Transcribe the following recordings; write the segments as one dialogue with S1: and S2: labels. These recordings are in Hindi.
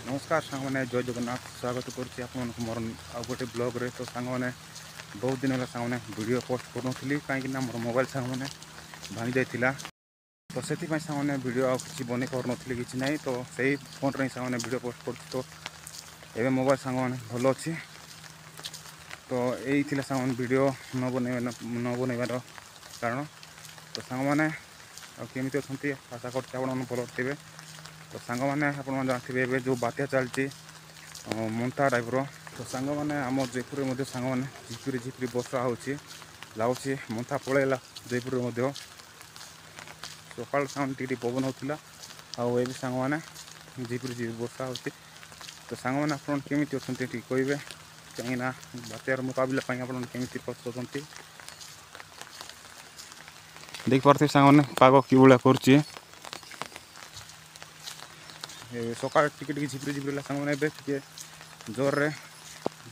S1: नमस्कार सांग मैंने जय जगन्नाथ स्वागत करुच्ची आप मोर आ गोटे ब्लॉग रे। तो सांग मैंने बहुत दिन है सांग मैंने वीडियो पोस्ट करूँ कहीं मोर मोबाइल सांग मैंने भांगी जाइला। तो से सांग मैंने वीडियो किसी बन पार कि ना तो सही फोन रे सांग मैंने वीडियो पोस्ट कर। तो ये मोबाइल सांग मैंने भल अच्छी तो यही सांग मैंने वीडियो न बनइबार कारण। तो सांग मैंने केमी अच्छा आशा कर भल थे। तो सांग मैंने आप जानते जो बात्या चलती मंथा टाइप रो। तो सांग मैंने आम जयपुर में सांग मैंने झिपिरी झिपिरी वर्षा होची लगुच मंथा पलैला जयपुर सकाल सांग टी पवन होता आए सांग मैंने झिपिरी झिपिरी वर्षा होची। तो सांग मैंने आप केमी अच्छा कहे कहीं बात्यार मुकाबला केमी प्रस्तुत देख पारे सांग मैंने पाग कि भाया कर सका टिके झिपिरी झिपिरी सांग मैंने टे जोर रे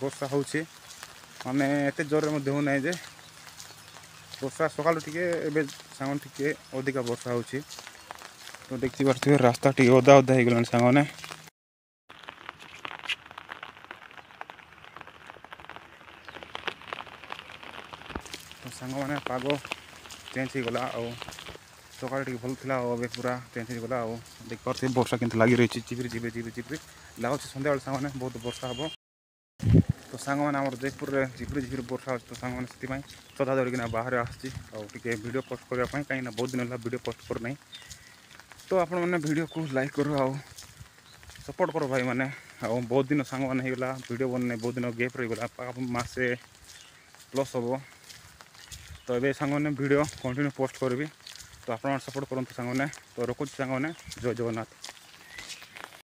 S1: वर्षा होची माने एत जोर होना जे वर्षा सका टे सांग टे अधिका वर्षा होची। तो देखी पारे रास्ता टी ओदा ओदा हो गला सांग मैंने। तो सांग मैंने पाग चेंज हो गला सका भल था अबे पूरा चेंज हो गला देख पारे वर्षा के लगी रही झिपिरी झिपिरी झिपिरी झिपिरी लगुच सन्ध्या सांग मैंने बहुत वर्षा हम। तो सांग मैंने आम जयपुर में झिपिरी झिपिरी वर्षा हो। तो सांग मैंने छता धरिकिना बाहर आसती वीडियो पोस्ट करने कहीं बहुत दिन है वीडियो पोस्ट करना। तो आपण मैंने वीडियो को लाइक करो सपोर्ट करो भाई मैंने बहुत दिन सांग मैंने होगा वीडियो बनने बहुत दिन गैप रहीगला मसे प्लस हम। तो ये सांग मैंने वीडियो कंटिन्यू पोस्ट करी तो आप सपोर्ट करूँ सांग मैंने। तो रखुच्छी सांग मैंने जय जगन्नाथ।